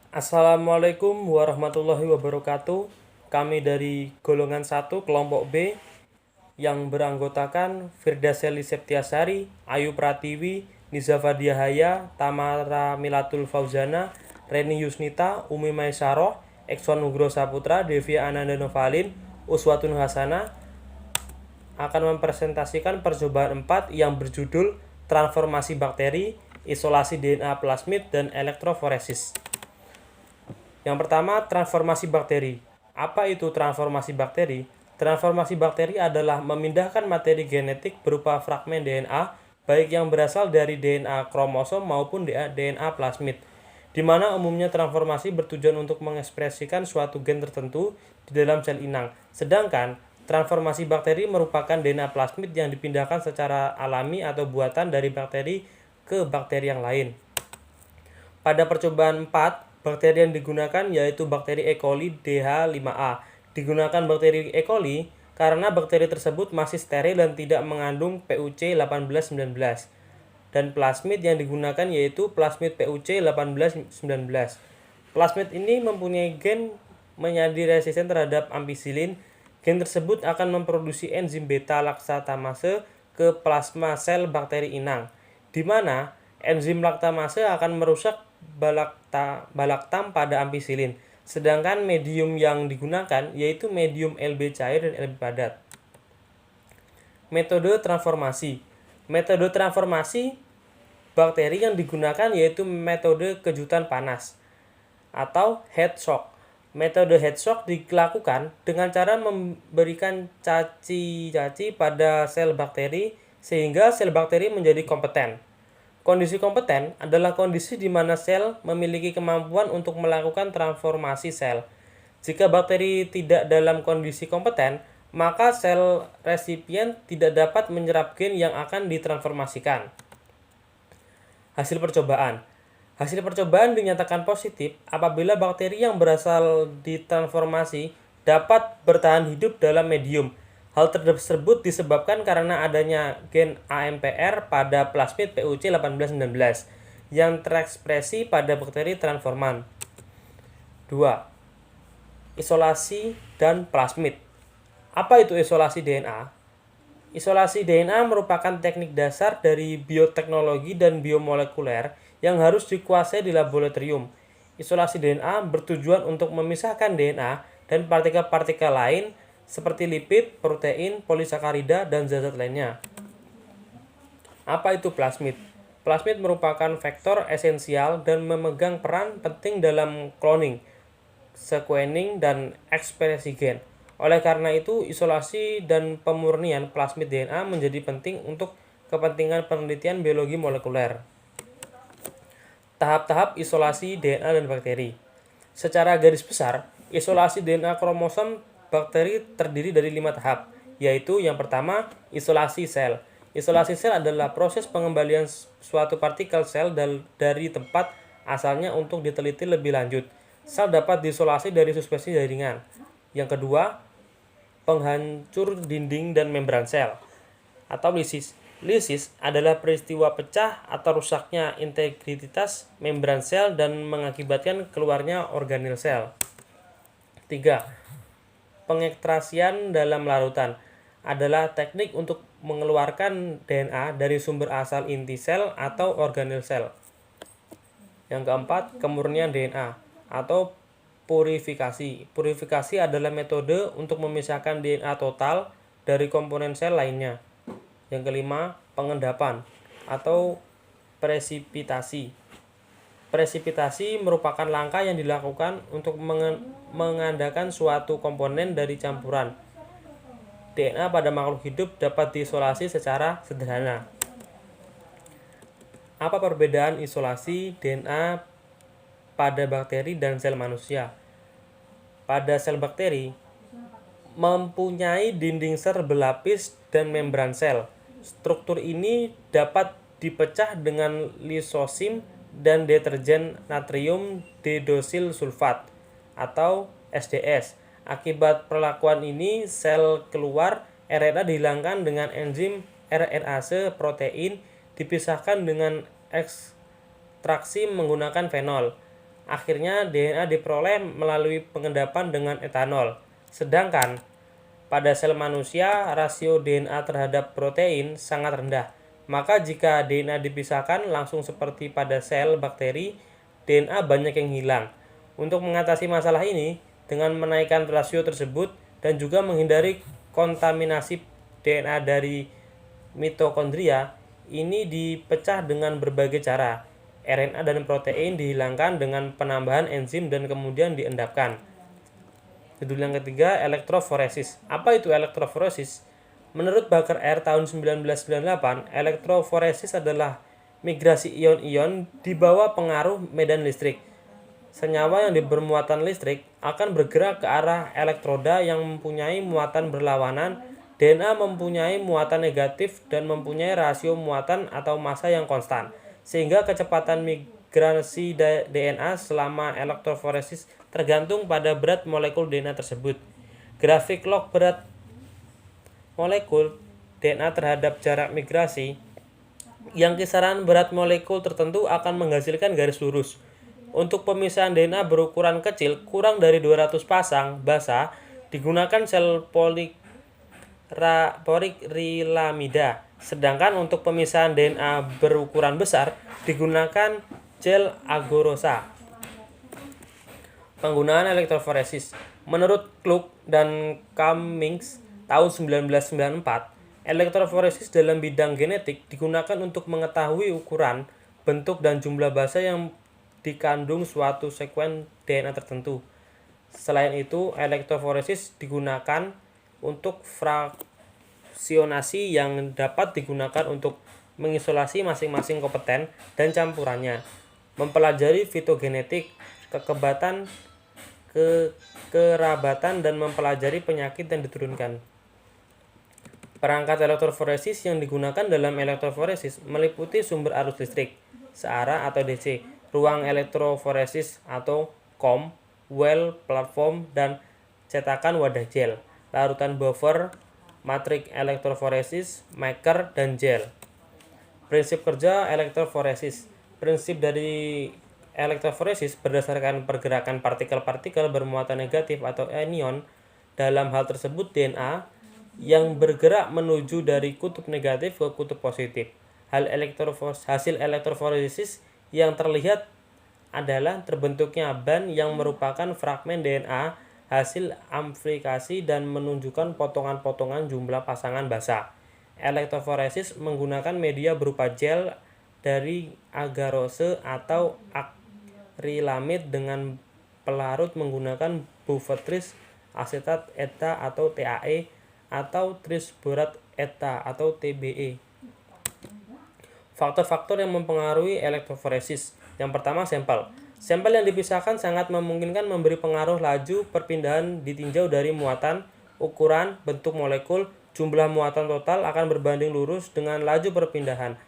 Assalamualaikum warahmatullahi wabarakatuh. Kami dari golongan 1 kelompok B yang beranggotakan Firda Seli Septiasari, Ayu Pratiwi, Niza Fadiahaya, Tamara Milatul Fauzana, Reni Yusnita, Umi Maisaroh, Ekson Nugro Saputra, Devia Ananda Novalin, Uswatun Hasana akan mempresentasikan percobaan 4 yang berjudul Transformasi Bakteri, Isolasi DNA Plasmid, dan Elektroforesis. Yang pertama, transformasi bakteri. Apa itu transformasi bakteri? Transformasi bakteri adalah memindahkan materi genetik berupa fragmen DNA, baik yang berasal dari DNA kromosom maupun DNA plasmid, di mana umumnya transformasi bertujuan untuk mengekspresikan suatu gen tertentu di dalam sel inang. Sedangkan transformasi bakteri merupakan DNA plasmid yang dipindahkan secara alami atau buatan dari bakteri ke bakteri yang lain. Pada percobaan 4, bakteri yang digunakan yaitu bakteri E. coli DH5A. Digunakan bakteri E. coli karena bakteri tersebut masih steril dan tidak mengandung PUC 1819. Dan plasmid yang digunakan yaitu plasmid PUC 1819. Plasmid ini mempunyai gen menjadi resisten terhadap ampicillin. Gen tersebut akan memproduksi enzim beta laktamase ke plasma sel bakteri inang, di mana enzim laktamase akan merusak balaktam pada ampicillin, sedangkan medium yang digunakan yaitu medium LB cair dan LB padat. Metode transformasi. Metode transformasi bakteri yang digunakan yaitu metode kejutan panas atau heat shock. Metode heat shock dilakukan dengan cara memberikan caci-caci pada sel bakteri sehingga sel bakteri menjadi kompeten. Kondisi kompeten adalah kondisi di mana sel memiliki kemampuan untuk melakukan transformasi sel. Jika bakteri tidak dalam kondisi kompeten, maka sel resipien tidak dapat menyerap gen yang akan ditransformasikan. Hasil percobaan. Hasil percobaan dinyatakan positif apabila bakteri yang berasal ditransformasi dapat bertahan hidup dalam medium. Hal tersebut disebabkan karena adanya gen AMPR pada plasmid PUC 1819 yang terekspresi pada bakteri transforman. 2. Isolasi dan plasmid. Apa itu isolasi DNA? Isolasi DNA merupakan teknik dasar dari bioteknologi dan biomolekuler yang harus dikuasai di laboratorium. Isolasi DNA bertujuan untuk memisahkan DNA dan partikel-partikel lain seperti lipid, protein, polisakarida, dan zat-zat lainnya. Apa itu plasmid? Plasmid merupakan vektor esensial dan memegang peran penting dalam cloning, sequencing, dan ekspresi gen. Oleh karena itu, isolasi dan pemurnian plasmid DNA menjadi penting untuk kepentingan penelitian biologi molekuler. Tahap-tahap isolasi DNA dan bakteri. Secara garis besar, isolasi DNA kromosom bakteri terdiri dari 5 tahap, yaitu yang pertama, isolasi sel. Isolasi sel adalah proses pengembalian suatu partikel sel dari tempat asalnya untuk diteliti lebih lanjut. Sel dapat diisolasi dari subspesies jaringan. Yang kedua, penghancur dinding dan membran sel atau lisis. Lisis adalah peristiwa pecah atau rusaknya integritas membran sel dan mengakibatkan keluarnya organel sel. 3. Pengekstrasian dalam larutan adalah teknik untuk mengeluarkan DNA dari sumber asal inti sel atau organel sel. Yang keempat, kemurnian DNA atau purifikasi. Purifikasi adalah metode untuk memisahkan DNA total dari komponen sel lainnya. Yang kelima, pengendapan atau presipitasi. Presipitasi merupakan langkah yang dilakukan untuk mengandalkan suatu komponen dari campuran. DNA pada makhluk hidup dapat diisolasi secara sederhana. Apa perbedaan isolasi DNA pada bakteri dan sel manusia? Pada sel bakteri, mempunyai dinding sel berlapis dan membran sel. Struktur ini dapat dipecah dengan lisosim dan deterjen natrium didosil sulfat atau SDS. Akibat perlakuan ini, sel keluar RNA dihilangkan dengan enzim RNase protein dipisahkan dengan ekstraksi menggunakan fenol. Akhirnya DNA diperoleh melalui pengendapan dengan etanol. Sedangkan pada sel manusia, rasio DNA terhadap protein sangat rendah. Maka jika DNA dipisahkan langsung seperti pada sel bakteri, DNA banyak yang hilang. Untuk mengatasi masalah ini, dengan menaikkan rasio tersebut dan juga menghindari kontaminasi DNA dari mitokondria, ini dipecah dengan berbagai cara. RNA dan protein dihilangkan dengan penambahan enzim dan kemudian diendapkan. Judul yang ketiga, elektroforesis. Apa itu elektroforesis? Menurut Baker R tahun 1998, elektroforesis adalah migrasi ion-ion di bawah pengaruh medan listrik. Senyawa yang bermuatan listrik akan bergerak ke arah elektroda yang mempunyai muatan berlawanan. DNA mempunyai muatan negatif dan mempunyai rasio muatan atau massa yang konstan, sehingga kecepatan migrasi DNA selama elektroforesis tergantung pada berat molekul DNA tersebut. Grafik log berat molekul DNA terhadap jarak migrasi, yang kisaran berat molekul tertentu akan menghasilkan garis lurus. Untuk pemisahan DNA berukuran kecil, kurang dari 200 pasang basa, digunakan sel poliakrilamida. Sedangkan untuk pemisahan DNA berukuran besar, digunakan gel agarose. Penggunaan elektroforesis. Menurut Klug dan Cummings tahun 1994, elektroforesis dalam bidang genetik digunakan untuk mengetahui ukuran, bentuk, dan jumlah basa yang dikandung suatu sekuen DNA tertentu. Selain itu, elektroforesis digunakan untuk fraksionasi yang dapat digunakan untuk mengisolasi masing-masing kompeten dan campurannya, mempelajari fitogenetik, kekerabatan, dan mempelajari penyakit yang diturunkan. Perangkat elektroforesis yang digunakan dalam elektroforesis meliputi sumber arus listrik searah atau DC, ruang elektroforesis atau COM, well platform, dan cetakan wadah gel, larutan buffer, matrik elektroforesis, maker, dan gel. Prinsip kerja elektroforesis. Prinsip dari elektroforesis berdasarkan pergerakan partikel-partikel bermuatan negatif atau anion, dalam hal tersebut DNA, yang bergerak menuju dari kutub negatif ke kutub positif. Hasil elektroforesis yang terlihat adalah terbentuknya band yang merupakan fragmen DNA hasil amplifikasi dan menunjukkan potongan-potongan jumlah pasangan basa. Elektroforesis menggunakan media berupa gel dari agarose atau akrilamid dengan pelarut menggunakan buffer-tris asetat eta atau TAE atau trisborat eta atau TBE. Faktor-faktor yang mempengaruhi elektroforesis. Yang pertama, sampel. Sampel yang dipisahkan sangat memungkinkan memberi pengaruh laju perpindahan ditinjau dari muatan, ukuran, bentuk molekul, jumlah muatan total akan berbanding lurus dengan laju perpindahan.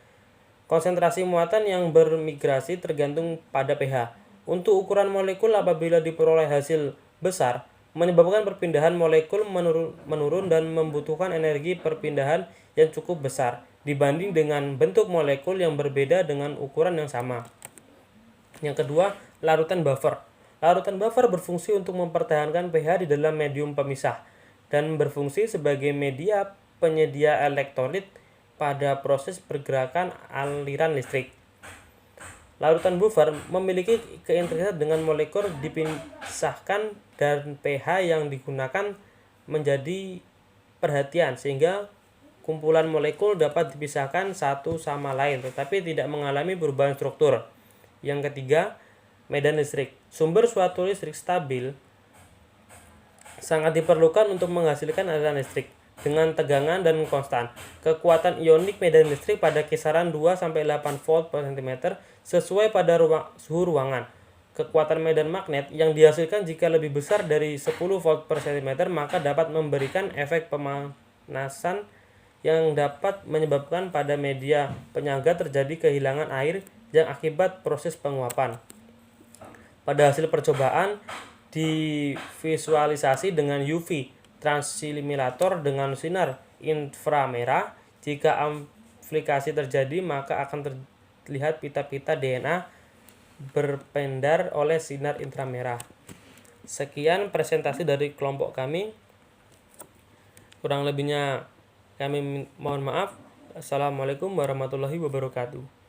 Konsentrasi muatan yang bermigrasi tergantung pada pH. Untuk ukuran molekul, apabila diperoleh hasil besar, menyebabkan perpindahan molekul menurun dan membutuhkan energi perpindahan yang cukup besar dibanding dengan bentuk molekul yang berbeda dengan ukuran yang sama. Yang kedua, larutan buffer. Larutan buffer berfungsi untuk mempertahankan pH di dalam medium pemisah dan berfungsi sebagai media penyedia elektrolit pada proses pergerakan aliran listrik. Larutan buffer memiliki keintrikat dengan molekul dipisahkan dan pH yang digunakan menjadi perhatian sehingga kumpulan molekul dapat dipisahkan satu sama lain tetapi tidak mengalami perubahan struktur. Yang ketiga, medan listrik. Sumber suatu listrik stabil sangat diperlukan untuk menghasilkan aliran listrik dengan tegangan dan konstan. Kekuatan ionik medan listrik pada kisaran 2-8 volt per cm sesuai pada suhu ruangan. Kekuatan medan magnet yang dihasilkan jika lebih besar dari 10 volt per cm maka dapat memberikan efek pemanasan yang dapat menyebabkan pada media penyangga terjadi kehilangan air yang akibat proses penguapan. Pada hasil percobaan divisualisasi dengan UV transilluminator dengan sinar inframerah, jika amplifikasi terjadi maka akan terlihat pita-pita DNA berpendar oleh sinar inframerah. Sekian presentasi dari kelompok kami. Kurang lebihnya kami mohon maaf. Assalamualaikum warahmatullahi wabarakatuh.